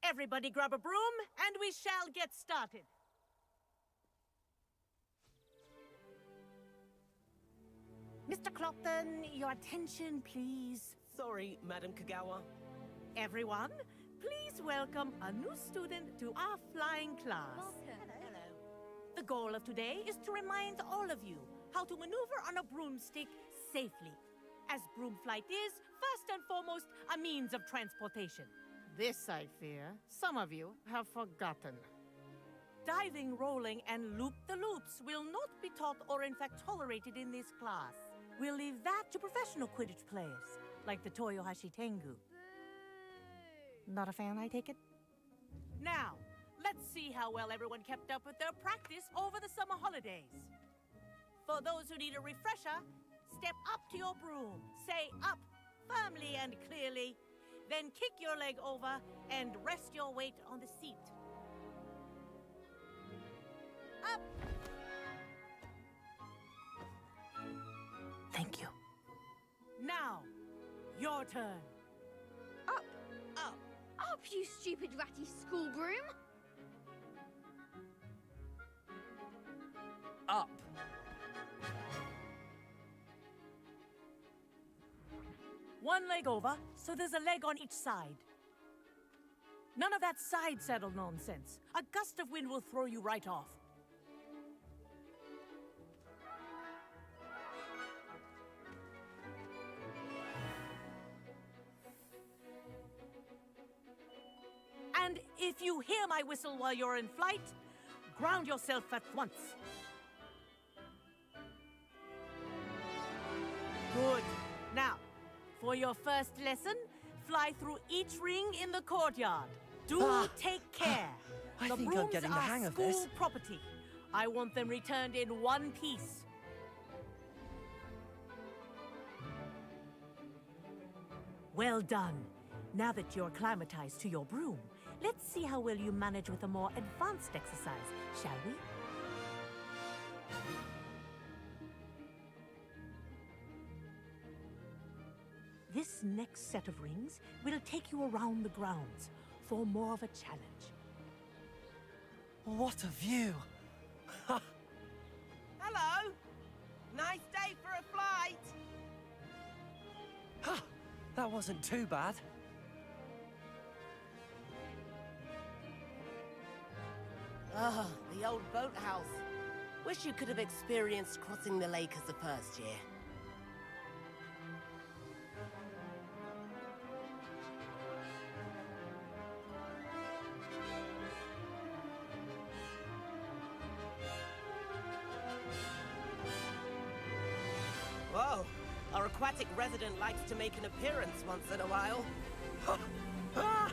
Everybody grab a broom, and we shall get started. Mr. Clopton, your attention, please. Sorry, Madam Kagawa. Everyone, please welcome a new student to our flying class. Hello. The goal of today is to remind all of you how to maneuver on a broomstick safely, as broom flight is, first and foremost, a means of transportation. This, I fear, some of you have forgotten. Diving, rolling, and loop-the-loops will not be taught or in fact tolerated in this class. We'll leave that to professional Quidditch players, like the Toyohashi Tengu. Not a fan, I take it? Now, let's see how well everyone kept up with their practice over the summer holidays. For those who need a refresher, step up to your broom, say up firmly and clearly, then kick your leg over and rest your weight on the seat. Up! Thank you. Now, your turn. Up! Up! Up, you stupid ratty school broom! Up. One leg over, so there's a leg on each side. None of that side saddle nonsense. A gust of wind will throw you right off. And if you hear my whistle while you're in flight, ground yourself at once. Good. Now, for your first lesson, fly through each ring in the courtyard. Do take care. I the think I'm brooms getting the are hang of school this. property. I want them returned in one piece. Well done. Now that you're acclimatized to your broom, let's see how well you manage with a more advanced exercise, shall we? This next set of rings will take you around the grounds for more of a challenge. What a view! Hello! Nice day for a flight! That wasn't too bad. Ah, the old boathouse. Wish you could have experienced crossing the lake as the first year. Whoa, our aquatic resident likes to make an appearance once in a while. Ah!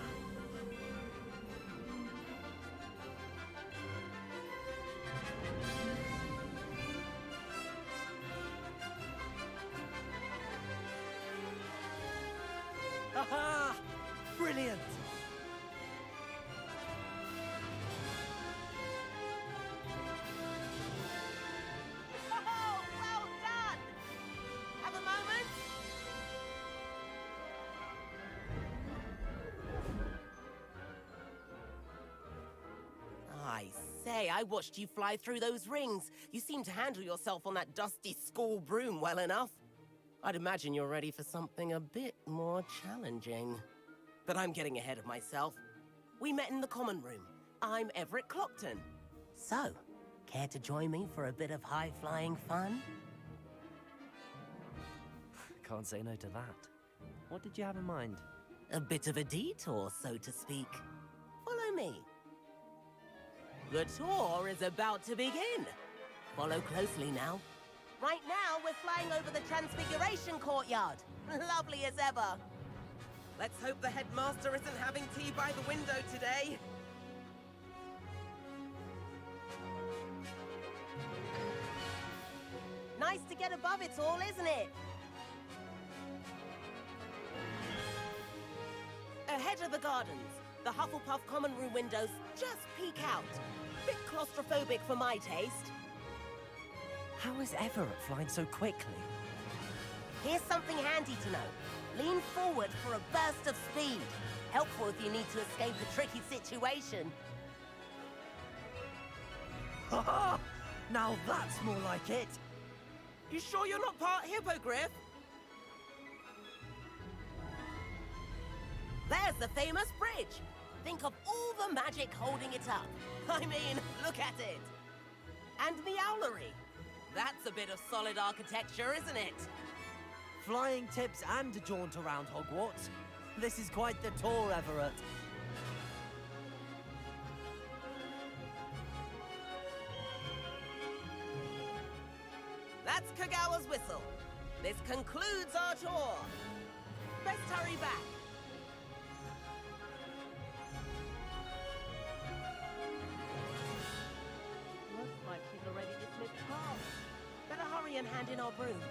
Aha! Brilliant! Oh, well done! Have a moment? I say, I watched you fly through those rings. You seem to handle yourself on that dusty school broom well enough. I'd imagine you're ready for something a bit more challenging. But I'm getting ahead of myself. We met in the common room. I'm Everett Clopton. So, care to join me for a bit of high-flying fun? Can't say no to that. What did you have in mind? A bit of a detour, so to speak. Follow me. The tour is about to begin. Follow closely now. Right now, we're flying over the Transfiguration Courtyard. Lovely as ever. Let's hope the headmaster isn't having tea by the window today. Nice to get above it all, isn't it? Ahead of the gardens, the Hufflepuff common room windows just peek out. Bit claustrophobic for my taste. How is Everett flying so quickly? Here's something handy to know. Lean forward for a burst of speed. Helpful if you need to escape a tricky situation. Ha! Now that's more like it. You sure you're not part hippogriff? There's the famous bridge. Think of all the magic holding it up. I mean, look at it. And the owlery. That's a bit of solid architecture, isn't it? Flying tips and a jaunt around Hogwarts. This is quite the tour, Everett. That's Kagawa's whistle. This concludes our tour. Best hurry back. Looks like she's already dismissed class. Better hurry and hand in our brooms.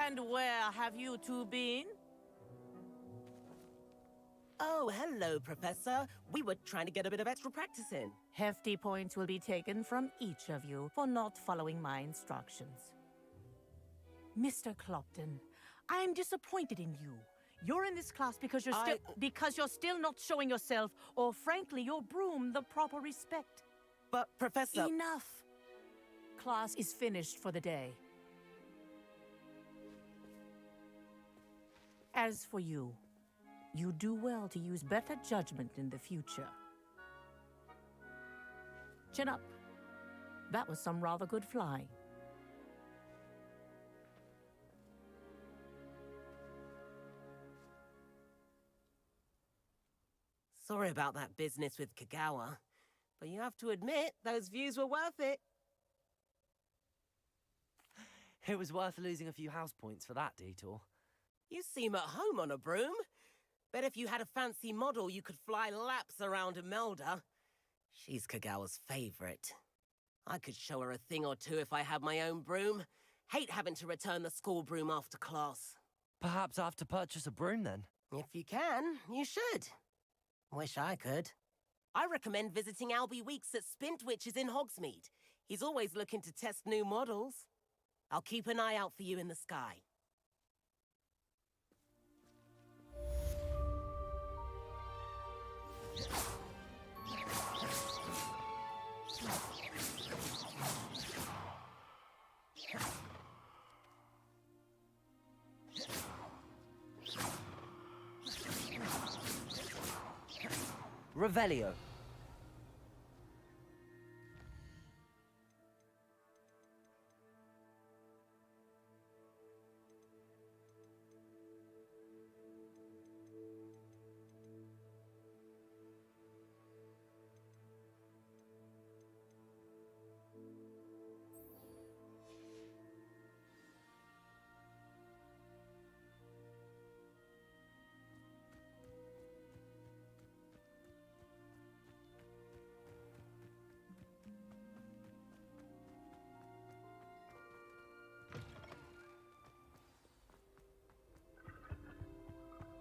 And where have you two been? Oh, hello, Professor. We were trying to get a bit of extra practice in. Hefty points will be taken from each of you for not following my instructions. Mr. Clopton, I'm disappointed in you. You're in this class because you're still not showing yourself, or frankly, your broom, the proper respect. But, Professor... Enough. Class is finished for the day. As for you, you do well to use better judgment in the future. Chin up. That was some rather good flying. Sorry about that business with Kagawa, but you have to admit, those views were worth it. It was worth losing a few house points for that detour. You seem at home on a broom. Bet if you had a fancy model, you could fly laps around Imelda. She's Kagawa's favorite. I could show her a thing or two if I had my own broom. Hate having to return the school broom after class. Perhaps I have to purchase a broom then. If you can, you should. Wish I could. I recommend visiting Albie Weeks at Spintwitches in Hogsmeade. He's always looking to test new models. I'll keep an eye out for you in the sky. Revelio.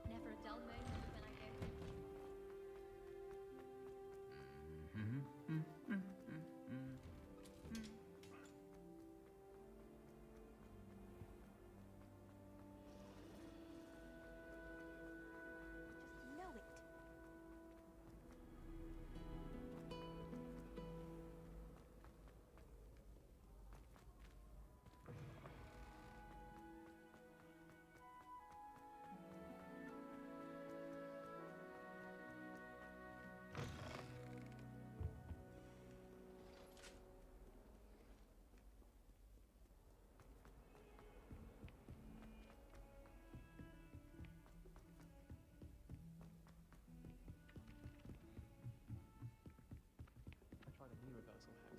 Never a dull moment when I go. Just know it.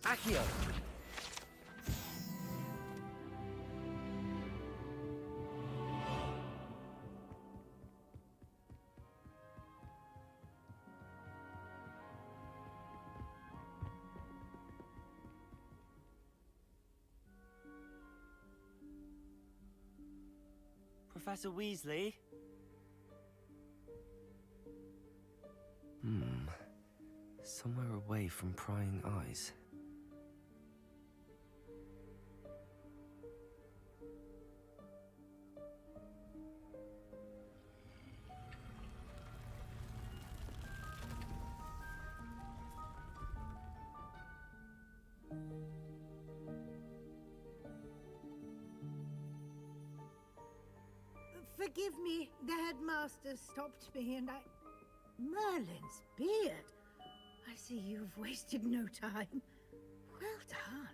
Accio. Professor Weasley? Somewhere away from prying eyes. Forgive me, the headmaster stopped me and I... Merlin's beard! I see you've wasted no time. Well done.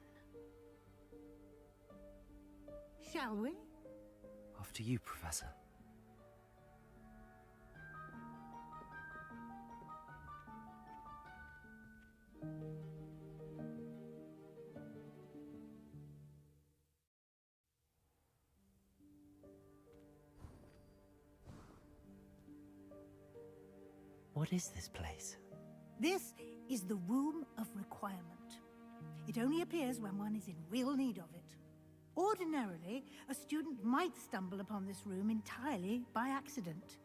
Shall we? After you, Professor. What is this place? This is the Room of Requirement. It only appears when one is in real need of it. Ordinarily, a student might stumble upon this room entirely by accident.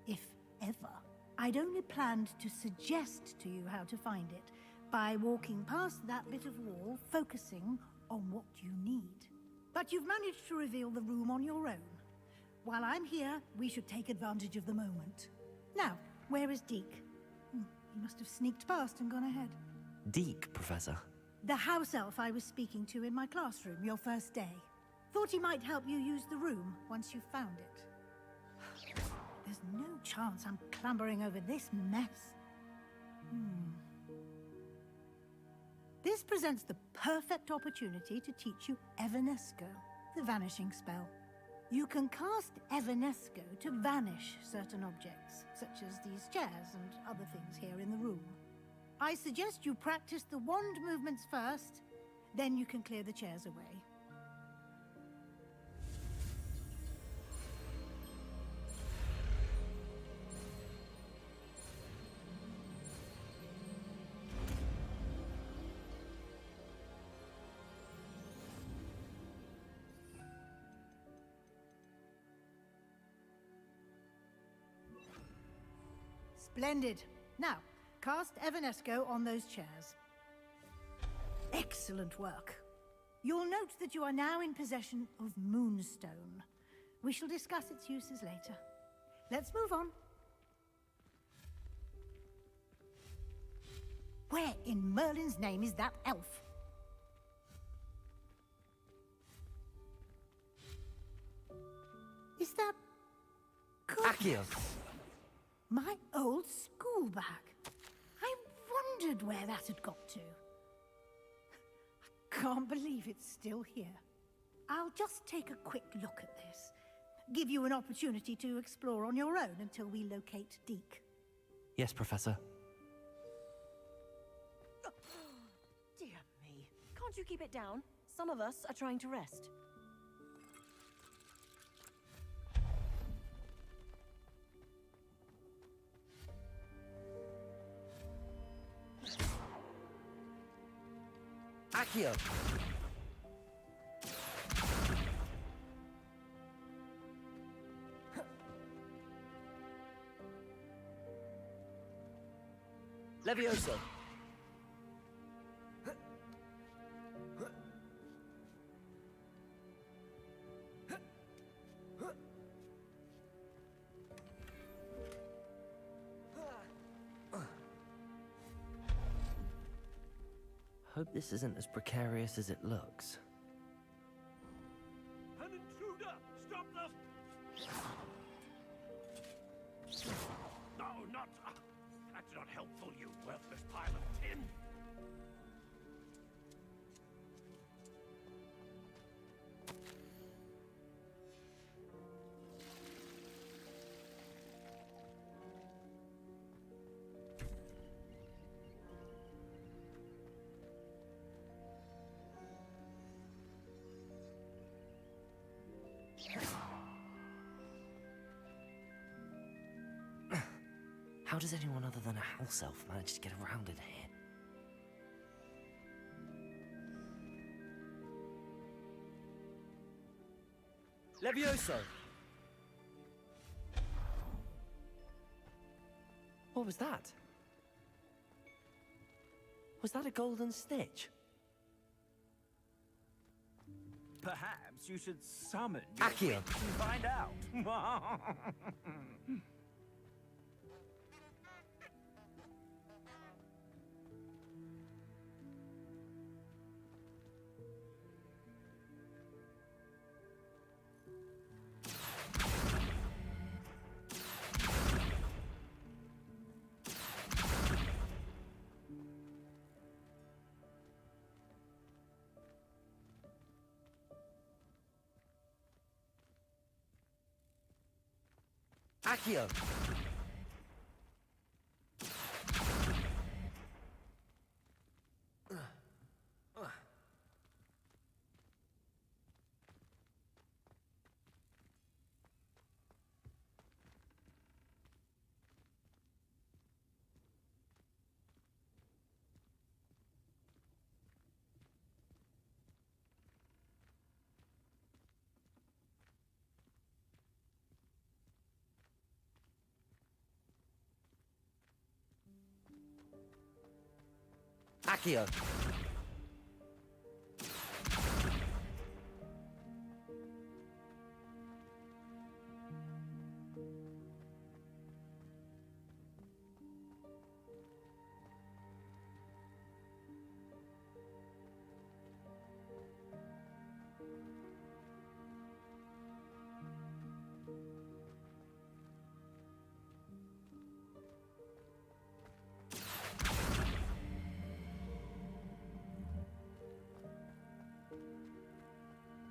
If ever. I'd only planned to suggest to you how to find it by walking past that bit of wall, focusing on what you need. But you've managed to reveal the room on your own. While I'm here, we should take advantage of the moment. Now, where is Deke? He must have sneaked past and gone ahead. Deke, Professor. The house elf I was speaking to in my classroom your first day. Thought he might help you use the room once you found it. There's no chance I'm clambering over this mess. This presents the perfect opportunity to teach you Evanesco, the vanishing spell. You can cast Evanesco to vanish certain objects, such as these chairs and other things here in the room. I suggest you practice the wand movements first, then you can clear the chairs away. Splendid. Now, cast Evanesco on those chairs. Excellent work. You'll note that you are now in possession of Moonstone. We shall discuss its uses later. Let's move on. Where in Merlin's name is that elf? Is that... Accio! My old school bag. I wondered where that had got to. I can't believe it's still here. I'll just take a quick look at this. Give you an opportunity to explore on your own until we locate Deke. Yes, Professor. Dear me. Can't you keep it down? Some of us are trying to rest. Accio! Levioso! Hope this isn't as precarious as it looks. An intruder! Stop them! No, not... that's not helpful, you worthless pile of tin! How does anyone other than a house elf manage to get around in here? Levioso! What was that? Was that a golden snitch? Perhaps you should summon your Accio! witch and find out. Accio. Accio.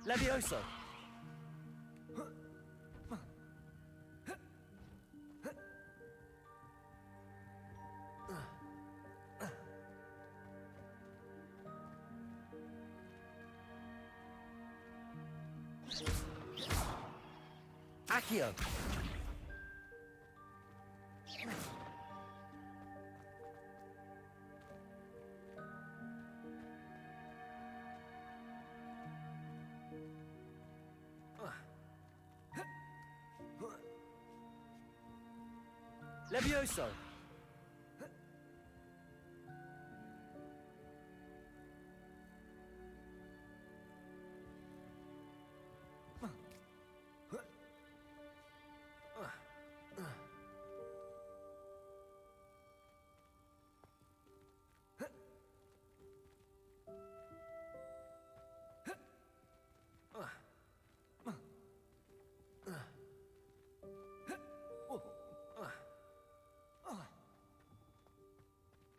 Levioso. Accio. Levioso.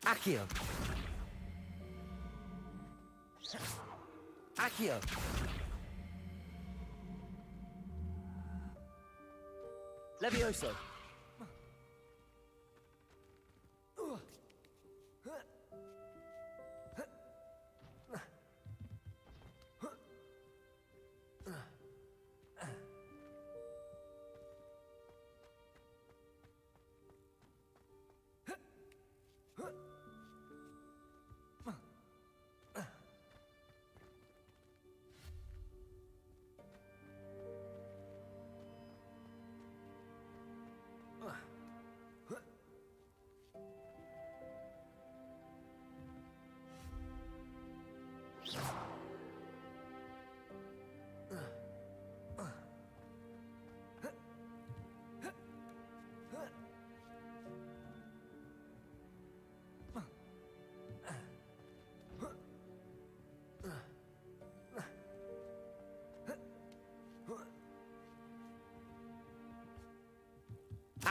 Accio. Accio. Levioso.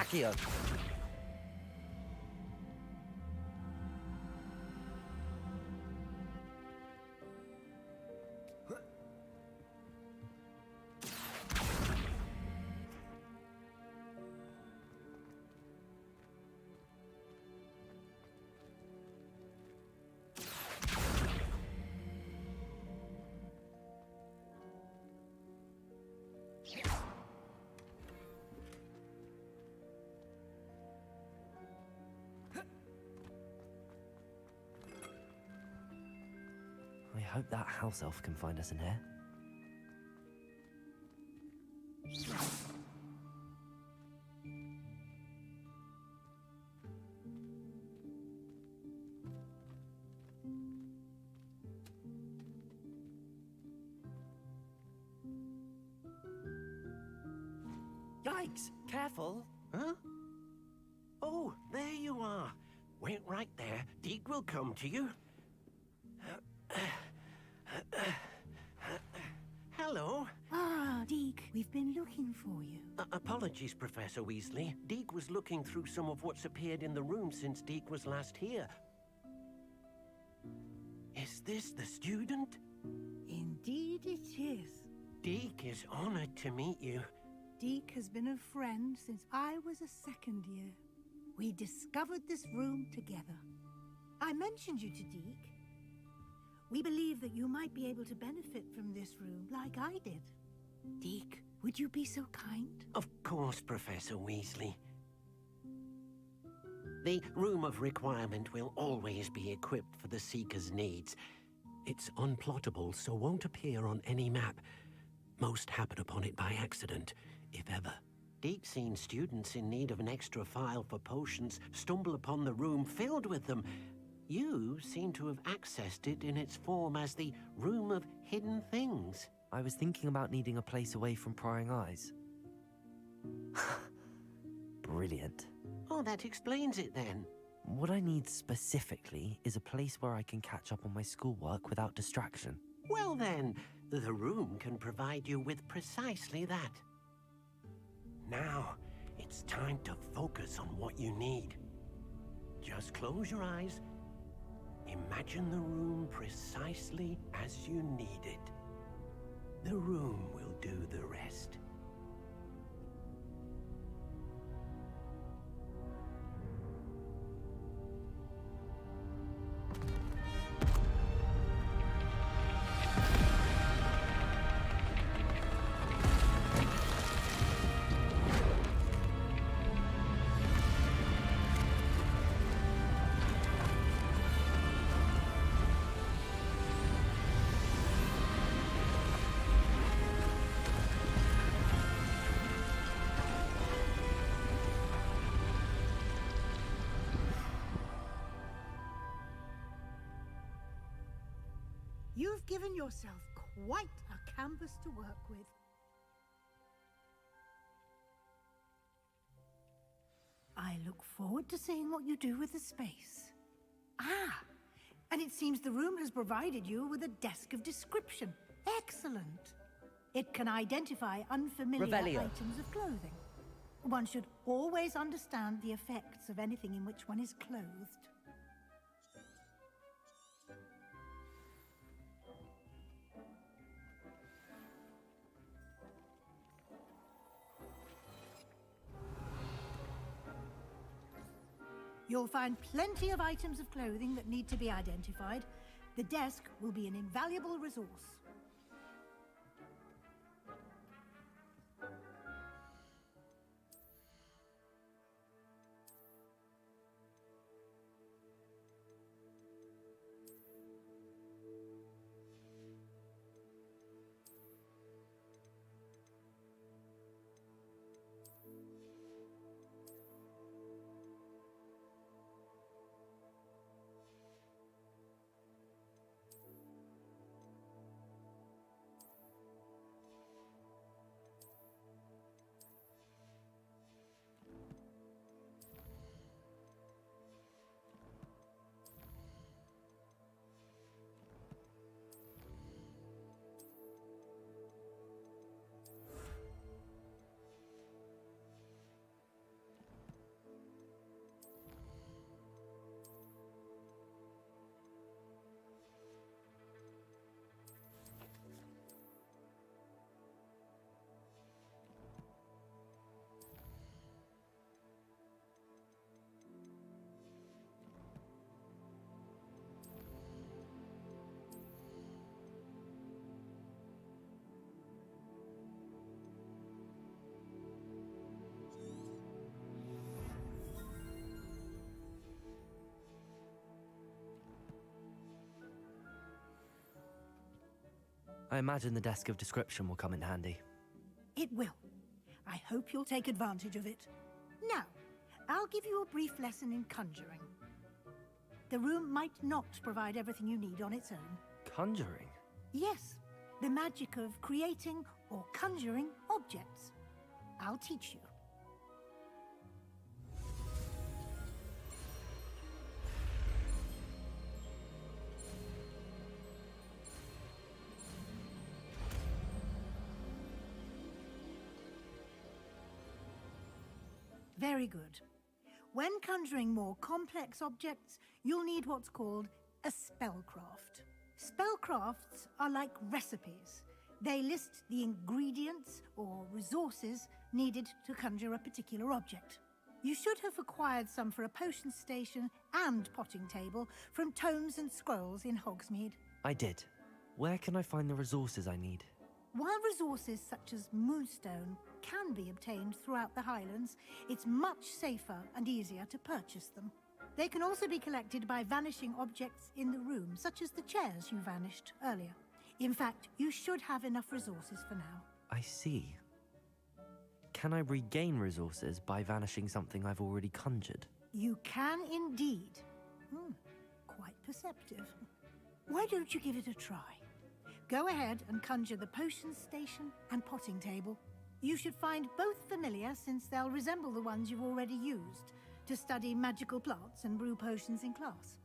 Accio. I hope that house elf can find us in here. Yikes! Careful. Huh? Oh, there you are. Wait right there. Deke will come to you. Hello. Ah, Deke, we've been looking for you. Apologies, Professor Weasley. Deke was looking through some of what's appeared in the room since Deke was last here. Is this the student? Indeed it is. Deke is honored to meet you. Deke has been a friend since I was a second year. We discovered this room together. I mentioned you to Deke. We believe that you might be able to benefit from this room like I did. Deke, would you be so kind? Of course, Professor Weasley. The Room of Requirement will always be equipped for the Seeker's needs. It's unplottable, so won't appear on any map. Most happen upon it by accident, if ever. Deke's seen students in need of an extra file for potions stumble upon the room filled with them. You seem to have accessed it in its form as the Room of Hidden Things. I was thinking about needing a place away from prying eyes. Brilliant. Oh, that explains it then. What I need specifically is a place where I can catch up on my schoolwork without distraction. Well then, the room can provide you with precisely that. Now, it's time to focus on what you need. Just close your eyes. Imagine the room precisely as you need it. The room will do the rest. You've given yourself quite a canvas to work with. I look forward to seeing what you do with the space. Ah, and it seems the room has provided you with a desk of description. Excellent. It can identify unfamiliar Revelio. items of clothing. One should always understand the effects of anything in which one is clothed. You'll find plenty of items of clothing that need to be identified. The desk will be an invaluable resource. I imagine the desk of description will come in handy. It will. I hope you'll take advantage of it. Now, I'll give you a brief lesson in conjuring. The room might not provide everything you need on its own. Conjuring? Yes, the magic of creating or conjuring objects. I'll teach you. Very good. When conjuring more complex objects, you'll need what's called a spellcraft. Spellcrafts are like recipes. They list the ingredients or resources needed to conjure a particular object. You should have acquired some for a potion station and potting table from tomes and scrolls in Hogsmeade. I did. Where can I find the resources I need? While resources such as Moonstone can be obtained throughout the Highlands, it's much safer and easier to purchase them. They can also be collected by vanishing objects in the room, such as the chairs you vanished earlier. In fact, you should have enough resources for now. I see. Can I regain resources by vanishing something I've already conjured? You can indeed. Quite perceptive. Why don't you give it a try? Go ahead and conjure the potion station and potting table. You should find both familiar, since they'll resemble the ones you've already used to study magical plants and brew potions in class.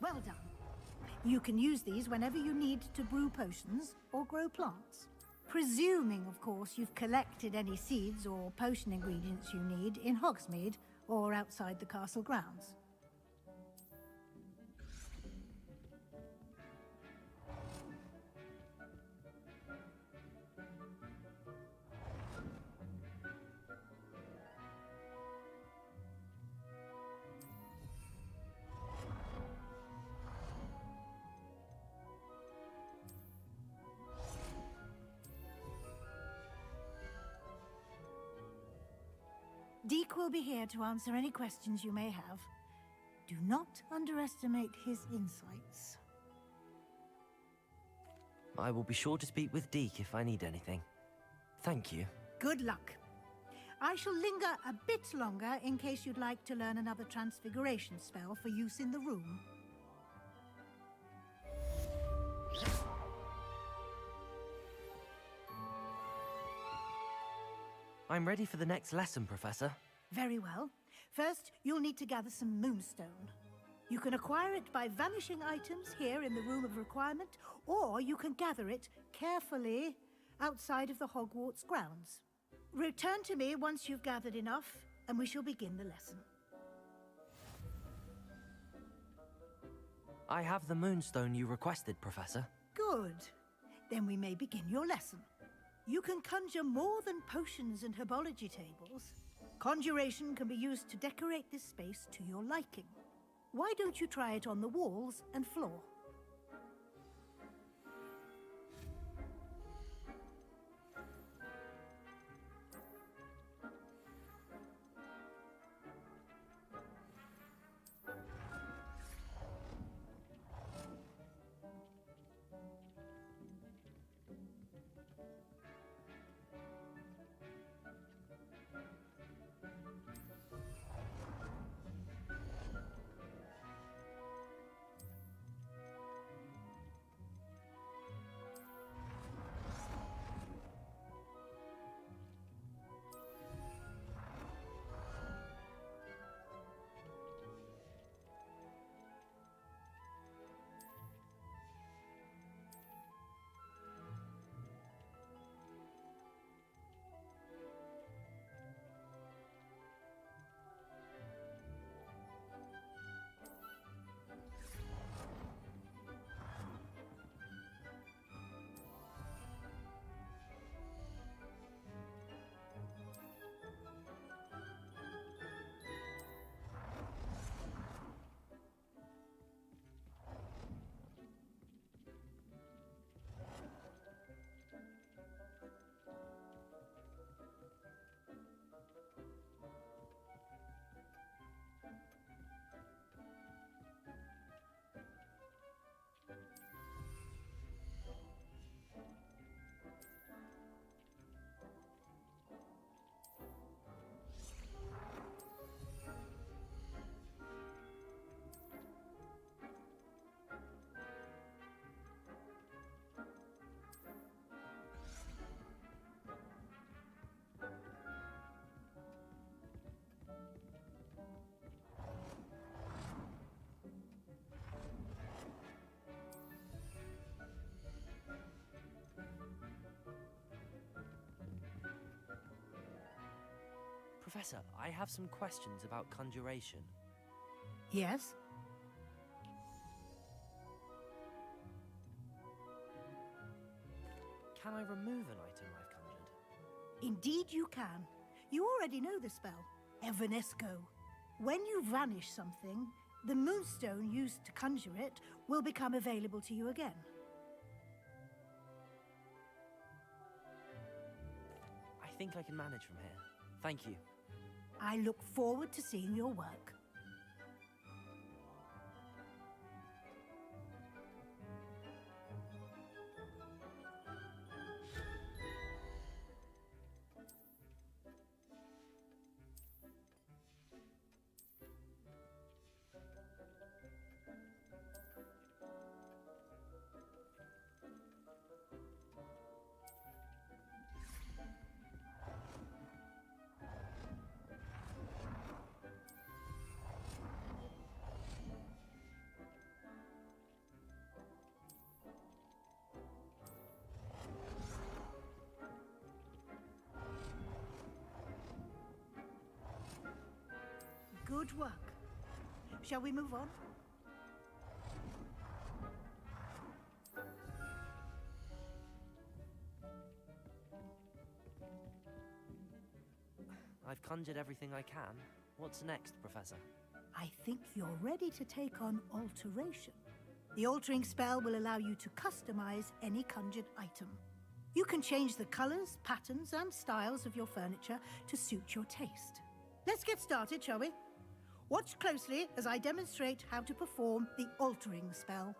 Well done. You can use these whenever you need to brew potions or grow plants. Presuming, of course, you've collected any seeds or potion ingredients you need in Hogsmeade or outside the castle grounds. Deke will be here to answer any questions you may have. Do not underestimate his insights. I will be sure to speak with Deke if I need anything. Thank you. Good luck. I shall linger a bit longer in case you'd like to learn another transfiguration spell for use in the room. I'm ready for the next lesson, Professor. Very well. First, you'll need to gather some Moonstone. You can acquire it by vanishing items here in the Room of Requirement, or you can gather it carefully outside of the Hogwarts grounds. Return to me once you've gathered enough, and we shall begin the lesson. I have the Moonstone you requested, Professor. Good. Then we may begin your lesson. You can conjure more than potions and herbology tables. Conjuration can be used to decorate this space to your liking. Why don't you try it on the walls and floor? Professor, I have some questions about conjuration. Yes? Can I remove an item I've conjured? Indeed you can. You already know the spell, Evanesco. When you vanish something, the moonstone used to conjure it will become available to you again. I think I can manage from here. Thank you. I look forward to seeing your work. Good work. Shall we move on? I've conjured everything I can. What's next, Professor? I think you're ready to take on alteration. The altering spell will allow you to customize any conjured item. You can change the colors, patterns, and styles of your furniture to suit your taste. Let's get started, shall we? Watch closely as I demonstrate how to perform the altering spell.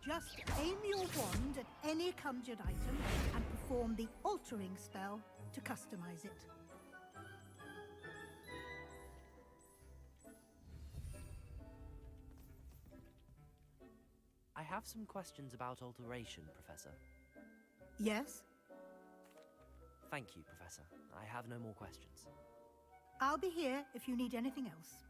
Just aim your wand at any conjured item and perform the altering spell to customize it. I have some questions about alteration, Professor. Yes? Thank you, Professor. I have no more questions. I'll be here if you need anything else.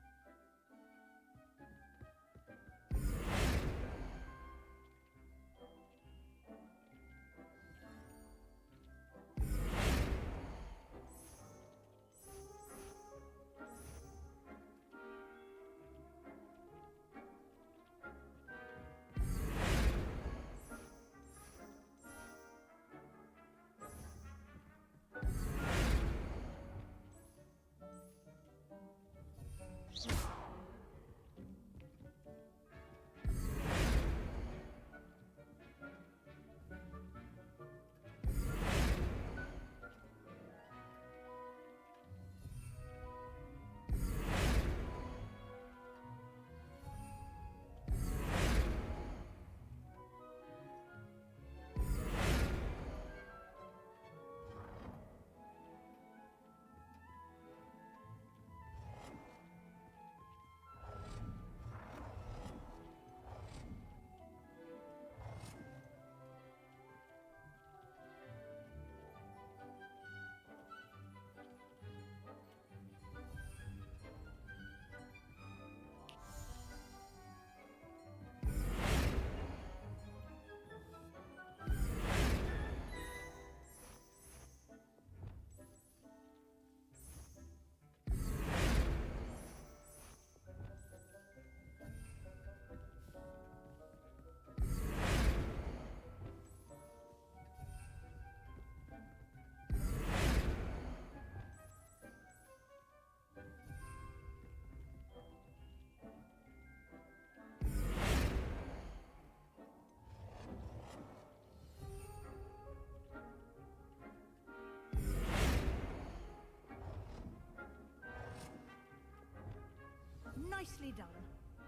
Nicely done.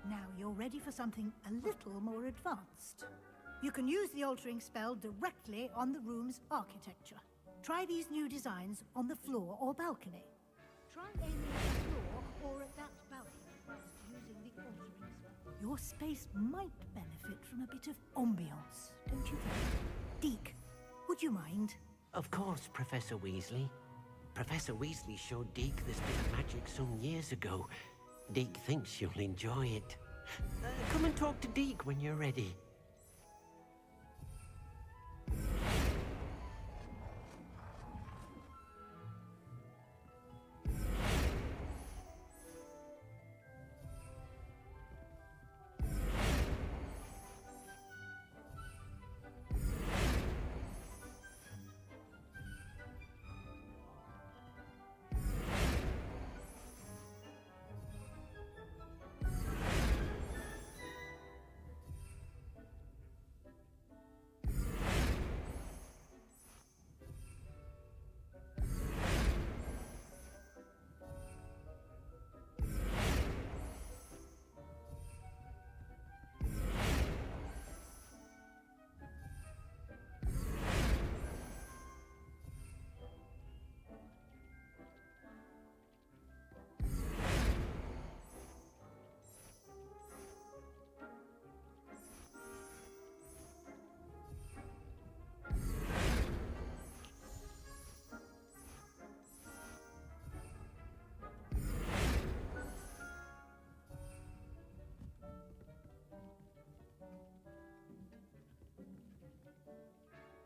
Now you're ready for something a little more advanced. You can use the altering spell directly on the room's architecture. Try these new designs on the floor or balcony. Try aiming at the floor or at that balcony whilst using the altering spell. Your space might benefit from a bit of ambiance, don't you think? Deke, Would you mind? Of course, Professor Weasley. Professor Weasley showed Deke this bit of magic some years ago. Deke thinks you'll enjoy it. Come and talk to Deke when you're ready.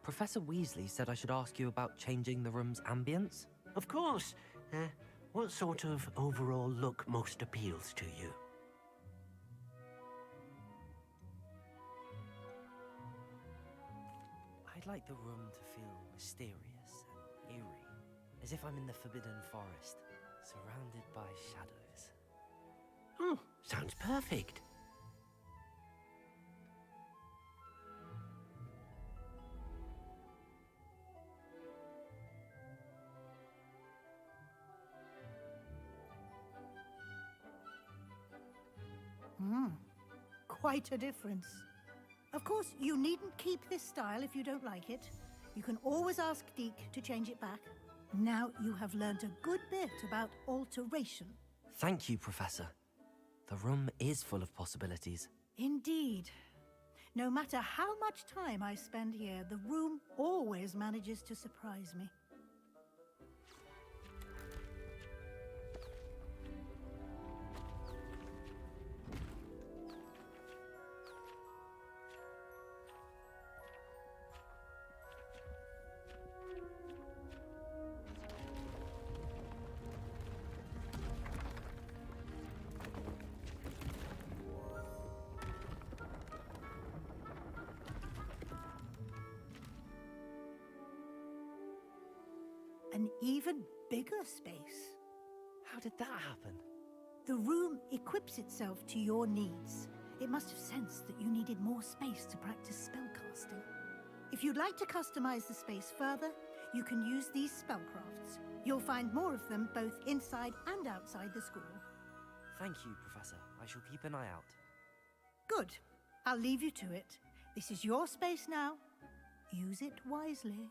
Professor Weasley said I should ask you about changing the room's ambience. Of course. What sort of overall look most appeals to you? I'd like the room to feel mysterious and eerie, as if I'm in the Forbidden Forest, surrounded by shadows. Oh, sounds perfect. Quite a difference. Of course, you needn't keep this style if you don't like it. You can always ask Deke to change it back. Now you have learned a good bit about alteration. Thank you, Professor. The room is full of possibilities. Indeed. No matter how much time I spend here, the room always manages to surprise me. An even bigger space. How did that happen? The room equips itself to your needs. It must have sensed that you needed more space to practice spellcasting. If you'd like to customize the space further, you can use these spellcrafts. You'll find more of them both inside and outside the school. Thank you, Professor. I shall keep an eye out. Good. I'll leave you to it. This is your space now. Use it wisely.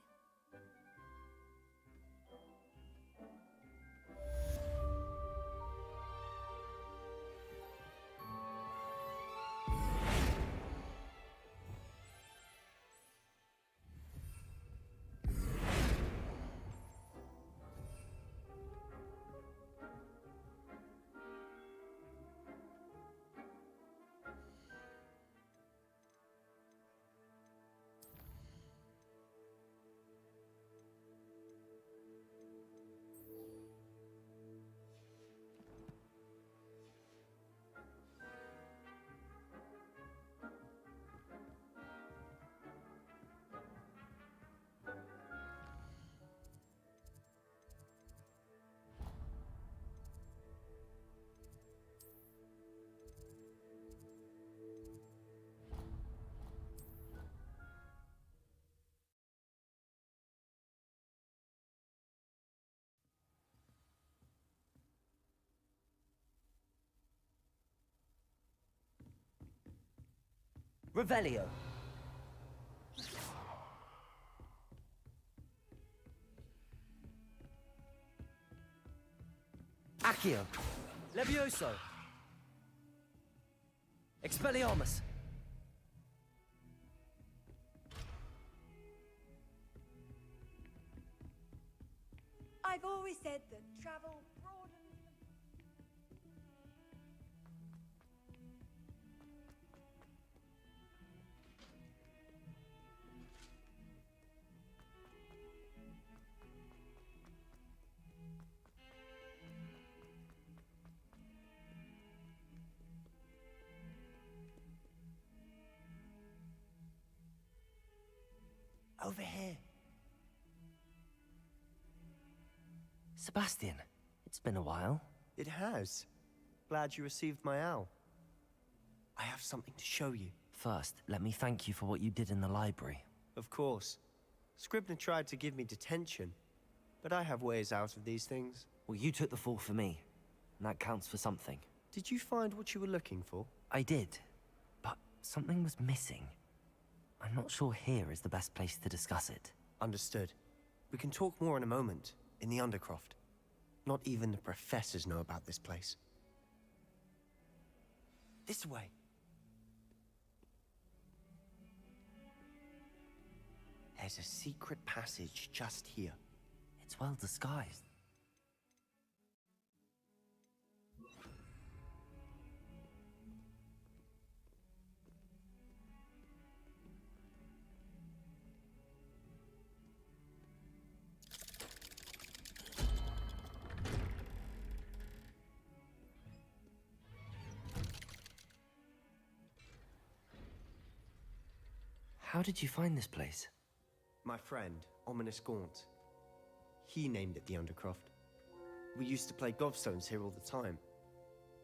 Revelio. Accio. Levioso. Expelliarmus. always said that travel broadens. Over here. Sebastian, it's been a while. It has. Glad you received my owl. I have something to show you. First, let me thank you for what you did in the library. Of course. Scribner tried to give me detention, but I have ways out of these things. Well, you took the fall for me, and that counts for something. Did you find what you were looking for? I did, but something was missing. I'm not sure here is the best place to discuss it. Understood. We can talk more in a moment, in the Undercroft. Not even the professors know about this place. This way. There's a secret passage just here. It's well disguised. How did you find this place? My friend, Ominous Gaunt. He named it the Undercroft. We used to play gobstones here all the time.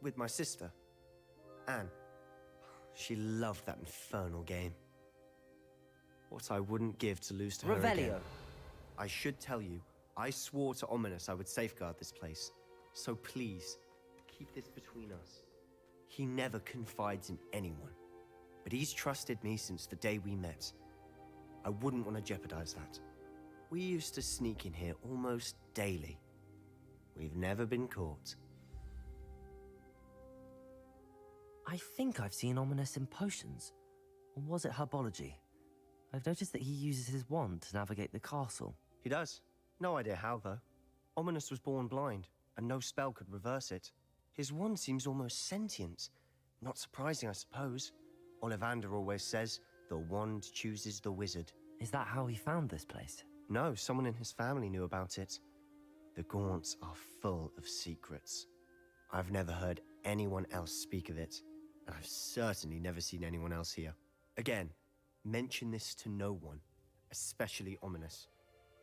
With my sister, Anne. She loved that infernal game. What I wouldn't give to lose to her again. Revelio. I should tell you, I swore to Ominous I would safeguard this place. So please, keep this between us. He never confides in anyone. But he's trusted me since the day we met. I wouldn't want to jeopardize that. We used to sneak in here almost daily. We've never been caught. I think I've seen Ominous in potions. Or was it herbology? I've noticed that he uses his wand to navigate the castle. He does. No idea how, though. Ominous was born blind, and no spell could reverse it. His wand seems almost sentient. Not surprising, I suppose. Ollivander always says, the wand chooses the wizard. Is that how he found this place? No, someone in his family knew about it. The Gaunts are full of secrets. I've never heard anyone else speak of it, and I've certainly never seen anyone else here. Again, mention this to no one, especially Ominous.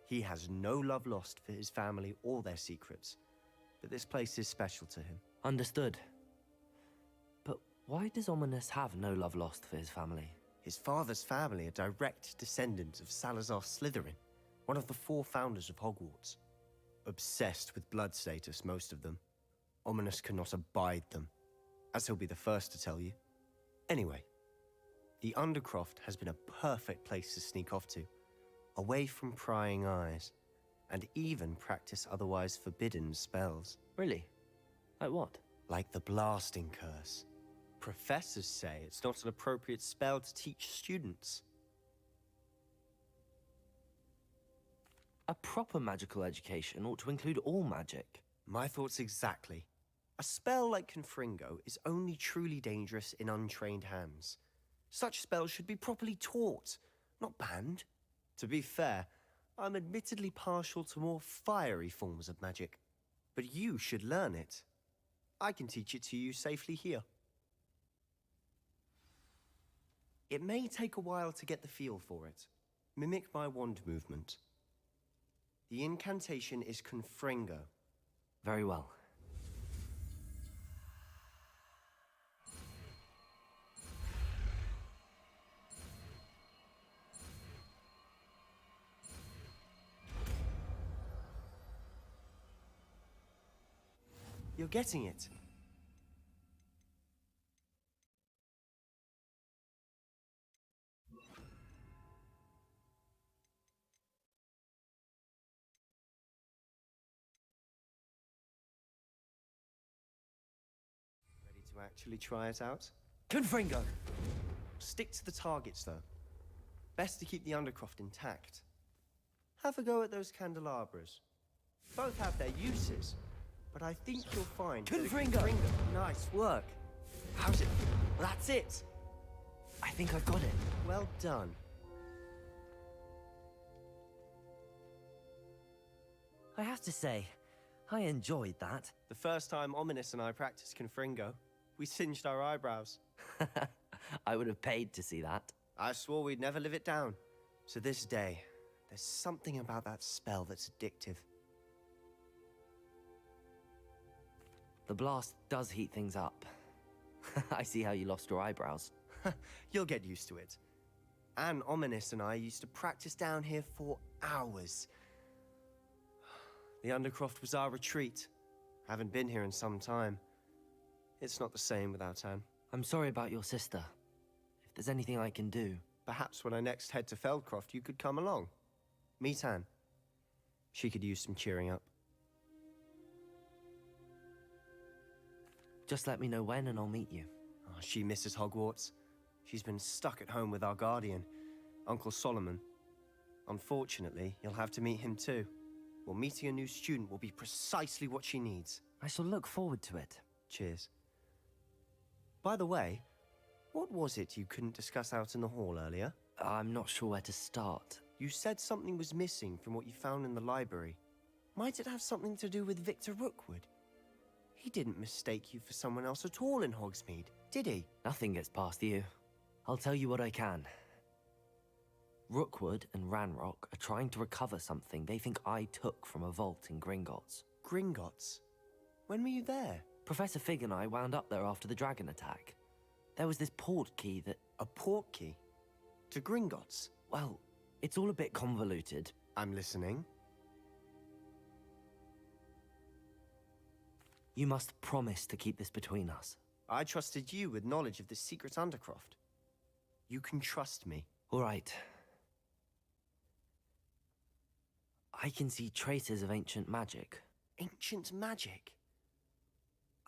He has no love lost for his family or their secrets, but this place is special to him. Understood. But why does Ominous have no love lost for his family? His father's family are direct descendants of Salazar Slytherin, one of the 4 founders of Hogwarts. Obsessed with blood status, most of them. Ominous cannot abide them, as he'll be the first to tell you. Anyway, the Undercroft has been a perfect place to sneak off to, away from prying eyes, and even practice otherwise forbidden spells. Really? Like what? Like the Blasting Curse. Professors say it's not an appropriate spell to teach students. A proper magical education ought to include all magic. My thoughts exactly. A spell like Confringo is only truly dangerous in untrained hands. Such spells should be properly taught, not banned. To be fair, I'm admittedly partial to more fiery forms of magic. But you should learn it. I can teach it to you safely here. It may take a while to get the feel for it. Mimic my wand movement. The incantation is Confringo. Very well. You're getting it. Ready to actually try it out? Confringo! Stick to the targets, though. Best to keep the Undercroft intact. Have a go at those candelabras. Both have their uses, but I think you'll find that a Confringo! Nice work. How's it? That's it. I think I've got it. Well done. I have to say, I enjoyed that. The first time Ominous and I practiced Confringo, we singed our eyebrows. I would have paid to see that. I swore we'd never live it down. To this day, there's something about that spell that's addictive. The blast does heat things up. I see how you lost your eyebrows. You'll get used to it. Anne, Ominous and I used to practice down here for hours. The Undercroft was our retreat. Haven't been here in some time. It's not the same without Anne. I'm sorry about your sister. If there's anything I can do... Perhaps when I next head to Feldcroft, you could come along. Meet Anne. She could use some cheering up. Just let me know when and I'll meet you. Oh, she misses Hogwarts. She's been stuck at home with our guardian, Uncle Solomon. Unfortunately, you'll have to meet him too. Well, meeting a new student will be precisely what she needs. I shall look forward to it. Cheers. By the way, what was it you couldn't discuss out in the hall earlier? I'm not sure where to start. You said something was missing from what you found in the library. Might it have something to do with Victor Rookwood? He didn't mistake you for someone else at all in Hogsmeade, did he? Nothing gets past you. I'll tell you what I can. Rookwood and Ranrock are trying to recover something they think I took from a vault in Gringotts. Gringotts? When were you there? Professor Fig and I wound up there after the dragon attack. There was this port key that... A port key? To Gringotts? Well, it's all a bit convoluted. I'm listening. You must promise to keep this between us. I trusted you with knowledge of the secret Undercroft. You can trust me. All right. I can see traces of ancient magic. Ancient magic?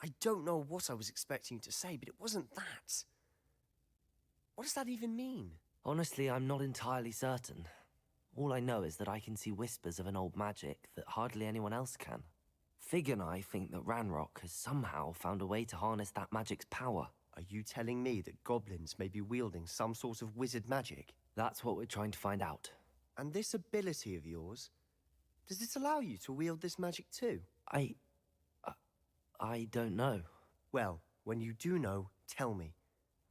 I don't know what I was expecting you to say, but it wasn't that. What does that even mean? Honestly, I'm not entirely certain. All I know is that I can see whispers of an old magic that hardly anyone else can. Fig and I think that Ranrock has somehow found a way to harness that magic's power. Are you telling me that goblins may be wielding some sort of wizard magic? That's what we're trying to find out. And this ability of yours, does it allow you to wield this magic too? I don't know. Well, when you do know, tell me.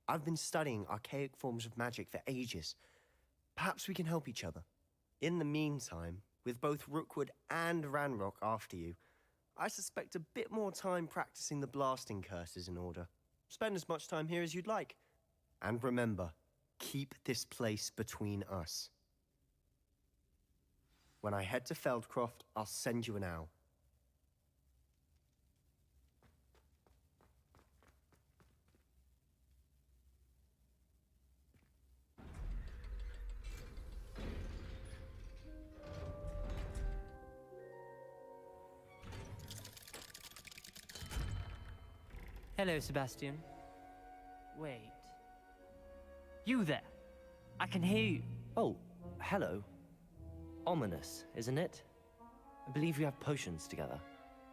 I've been studying archaic forms of magic for ages. Perhaps we can help each other. In the meantime, with both Rookwood and Ranrock after you, I suspect a bit more time practicing the blasting curse is in order. Spend as much time here as you'd like. And remember, keep this place between us. When I head to Feldcroft, I'll send you an owl. Hello, Sebastian. Wait. You there? I can hear you. Oh, hello. Ominous, isn't it? I believe we have potions together.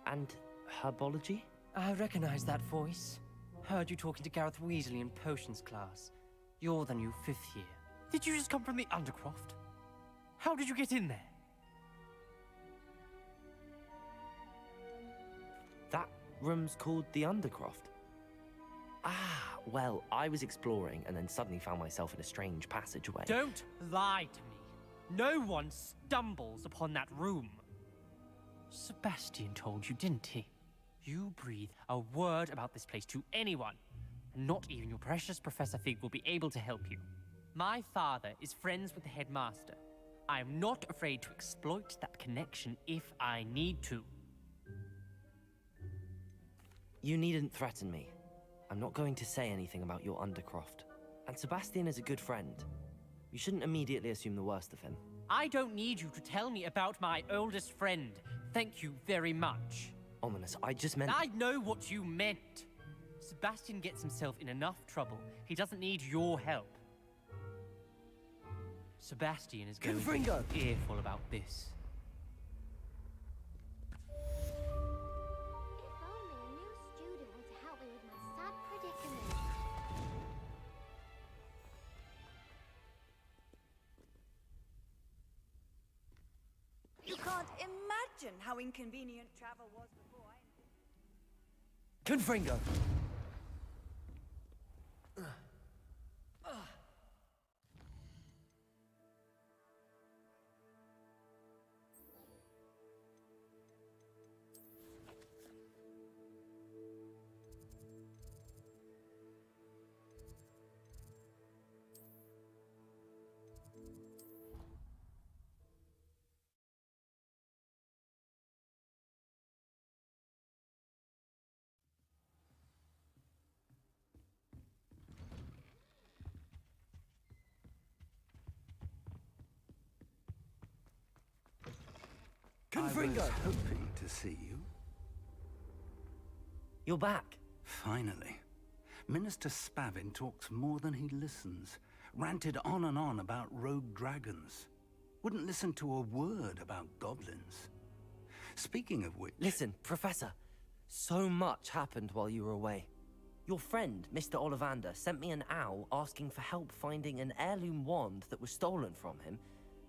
And herbology? I recognize that voice. Heard you talking to Gareth Weasley in potions class. You're the new 5th year. Did you just come from the Undercroft? How did you get in there? That room's called the Undercroft. Ah, well, I was exploring and then suddenly found myself in a strange passageway. Don't lie to me. No one stumbles upon that room. Sebastian told you, didn't he? You breathe a word about this place to anyone, and not even your precious Professor Fig will be able to help you. My father is friends with the headmaster. I am not afraid to exploit that connection if I need to. You needn't threaten me. I'm not going to say anything about your Undercroft. And Sebastian is a good friend. You shouldn't immediately assume the worst of him. I don't need you to tell me about my oldest friend. Thank you very much. Ominous, I just meant... I know what you meant. Sebastian gets himself in enough trouble. He doesn't need your help. Sebastian is going to be fearful about this. can't imagine how inconvenient travel was before I... Confringo! Confringo! I was hoping to see you. You're back. Finally. Minister Spavin talks more than he listens. Ranted on and on about rogue dragons. Wouldn't listen to a word about goblins. Speaking of which... Listen, Professor. So much happened while you were away. Your friend, Mr. Ollivander, sent me an owl asking for help finding an heirloom wand that was stolen from him.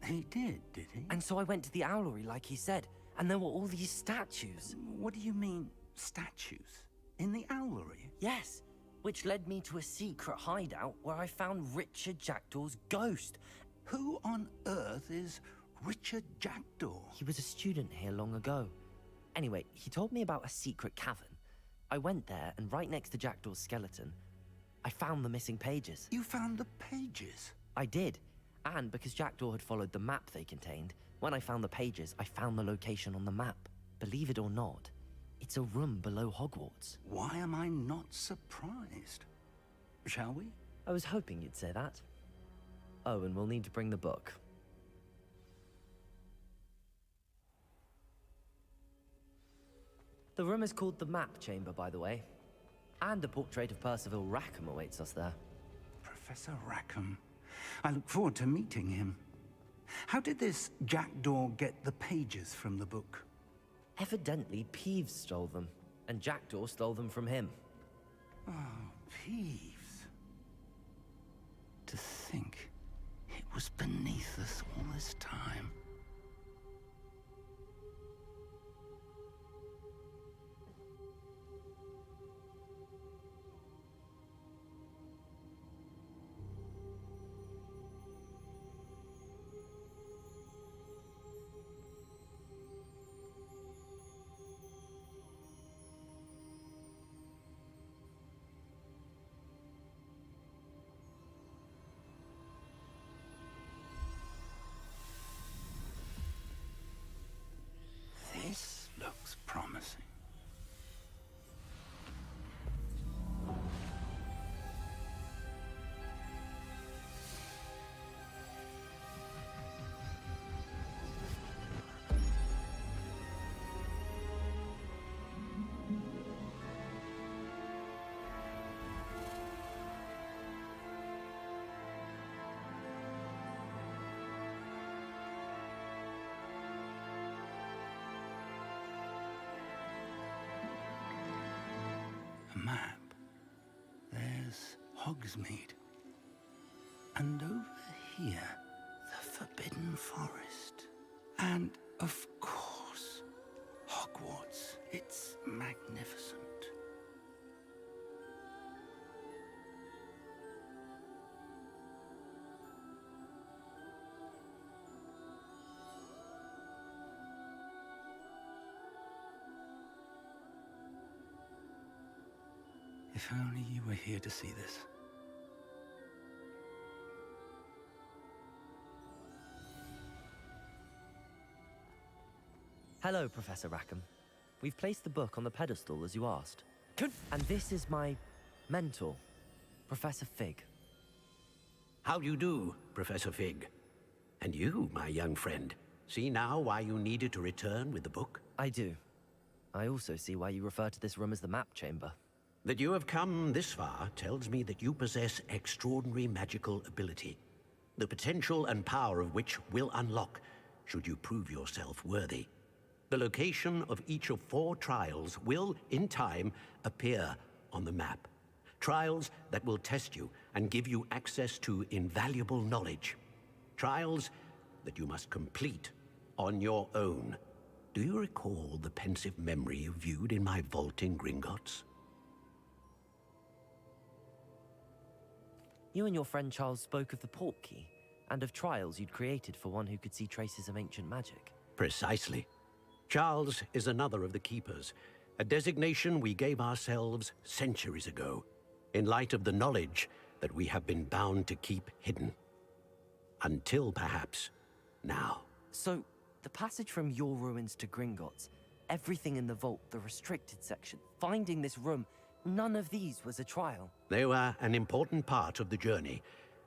He did he? And so I went to the owlery like he said, and there were all these statues. What do you mean, statues? In the owlery? Yes, which led me to a secret hideout where I found Richard Jackdaw's ghost. Who on earth is Richard Jackdaw? He was a student here long ago. Anyway, he told me about a secret cavern. I went there, and right next to Jackdaw's skeleton, I found the missing pages. You found the pages? I did. And because Jackdaw had followed the map they contained, when I found the pages, I found the location on the map. Believe it or not, it's a room below Hogwarts. Why am I not surprised? Shall we? I was hoping you'd say that. Oh, and we'll need to bring the book. The room is called the Map Chamber, by the way. And a portrait of Percival Rackham awaits us there. Professor Rackham. I look forward to meeting him. How did this Jackdaw get the pages from the book? Evidently, Peeves stole them, and Jackdaw stole them from him. Oh, Peeves. To think it was beneath us all this time. This looks promising. Map. There's Hogsmeade. And over here, the Forbidden Forest. And, of course, Hogwarts. It's magnificent. If only you were here to see this. Hello, Professor Rackham. We've placed the book on the pedestal as you asked. And this is my mentor, Professor Fig. How do you do, Professor Fig? And you, my young friend, see now why you needed to return with the book? I do. I also see why you refer to this room as the Map Chamber. That you have come this far tells me that you possess extraordinary magical ability, the potential and power of which will unlock should you prove yourself worthy. The location of each of 4 trials will, in time, appear on the map. Trials that will test you and give you access to invaluable knowledge. Trials that you must complete On your own. Do you recall the pensive memory you viewed in my vault in Gringotts? You and your friend Charles spoke of the port key, and of trials you'd created for one who could see traces of ancient magic. Precisely. Charles is another of the Keepers, a designation we gave ourselves centuries ago, in light of the knowledge that we have been bound to keep hidden. Until, perhaps, now. So, the passage from your ruins to Gringotts, everything in the vault, the restricted section, finding this room, none of these was a trial. They were an important part of the journey,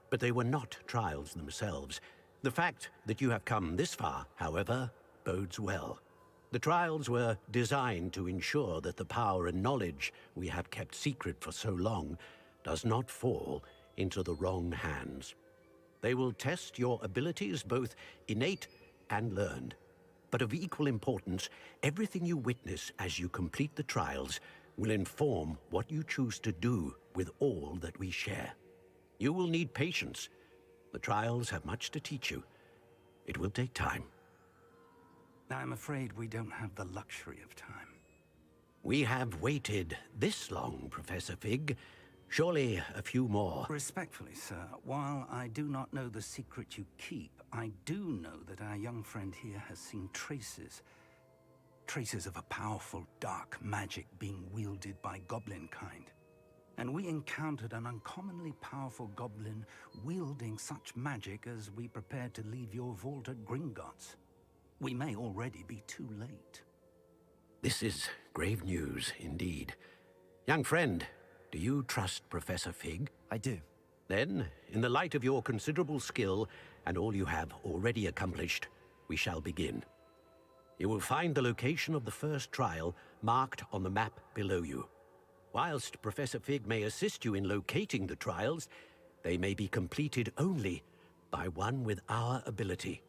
but they were not trials themselves. The fact that you have come this far, however, bodes well. The trials were designed to ensure that the power and knowledge we have kept secret for so long does not fall into the wrong hands. They will test your abilities, both innate and learned. But of equal importance, everything you witness as you complete the trials will inform what you choose to do with all that we share. You will need patience. The trials have much to teach you. It will take time. I'm afraid we don't have the luxury of time. We have waited this long, Professor Fig. Surely a few more. Respectfully, sir, while I do not know the secret you keep, I do know that our young friend here has seen traces. Traces of a powerful, dark magic being wielded by goblin kind. And we encountered an uncommonly powerful goblin wielding such magic as we prepared to leave your vault at Gringotts. We may already be too late. This is grave news, indeed. Young friend, do you trust Professor Fig? I do. Then, in the light of your considerable skill and all you have already accomplished, we shall begin. You will find the location of the first trial marked on the map below you. Whilst Professor Fig may assist you in locating the trials, they may be completed only by one with our ability.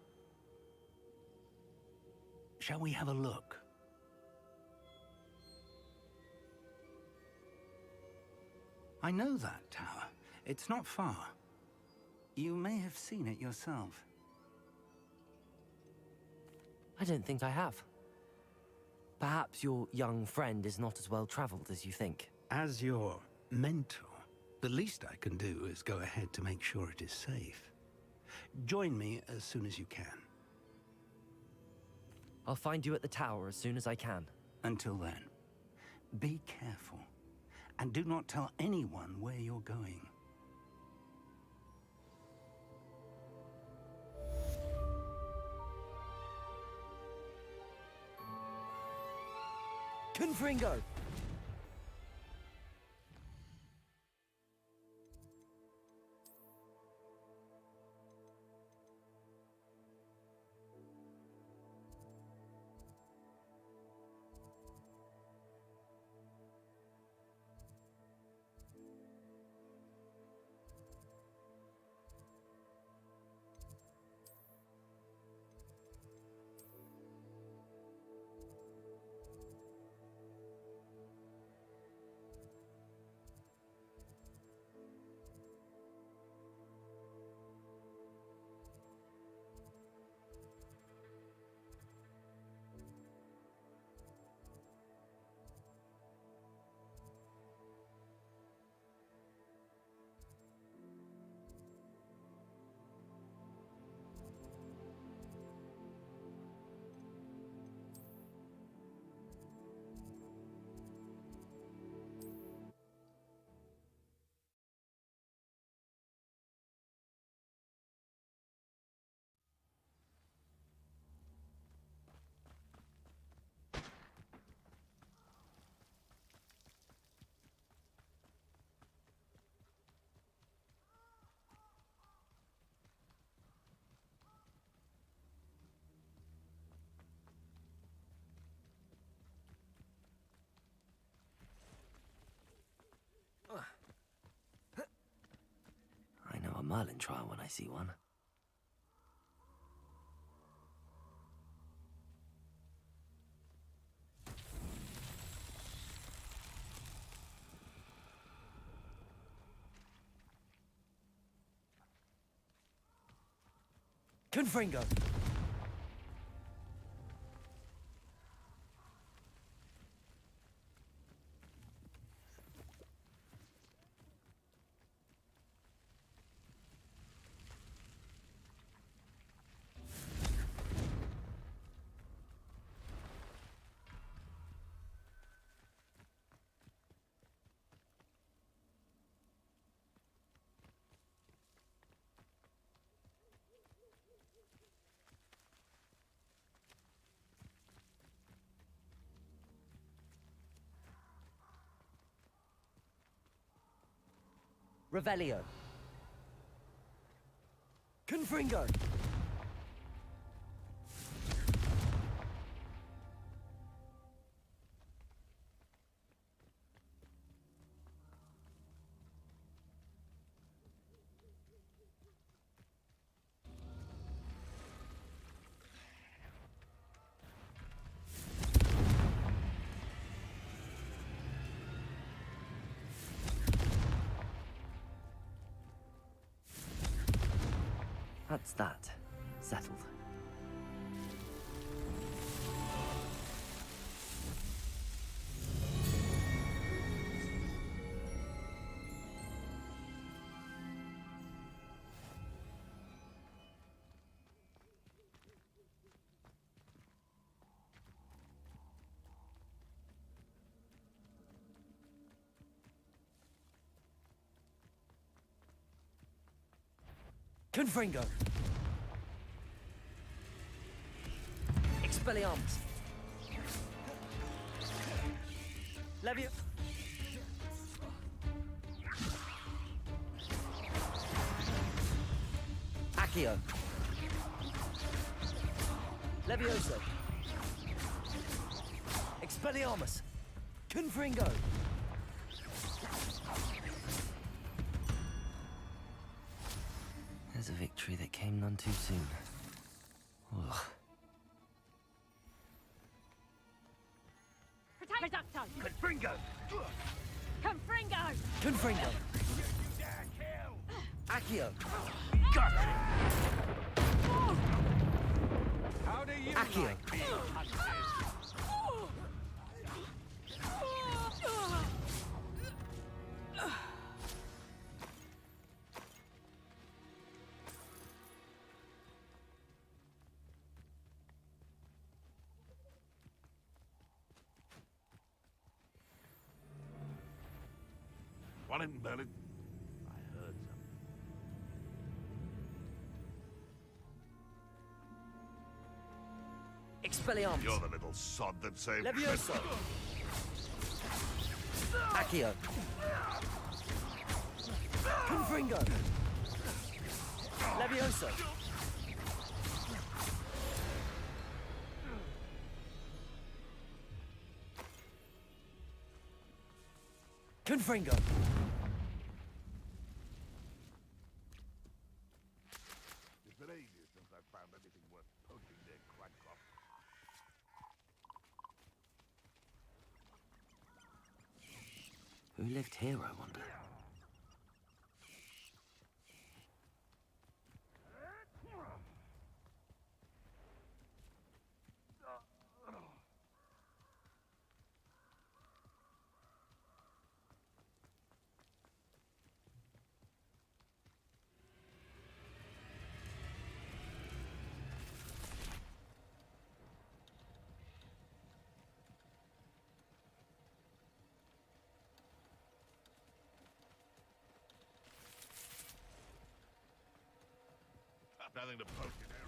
Shall we have a look? I know that tower. It's not far. You may have seen it yourself. I don't think I have. Perhaps your young friend is not as well traveled as you think. As your mentor, the least I can do is go ahead to make sure it is safe. Join me as soon as you can. I'll find you at the tower as soon as I can. Until then, be careful, and do not tell anyone where you're going. Confringo! I know a Merlin trial when I see one. Confringo! Revelio. Confringo. That's that. Settled. Confringo. Expelliarmus. Levio. Accio. Levioso. Expelliarmus. Confringo. There's a victory that came none too soon. Ugh. Reducto! Confringo! Confringo! Confringo. Accio. Got it! How do you Accio. like being hunted? One in Berlin. I heard something. Expelliarmus. You're the little sod that saved Levioso. Accio. Confringo. Levioso. Confringo. It's been ages since I've found anything worth poking their crank off. Who lived here, I wonder? Nothing to poke in there.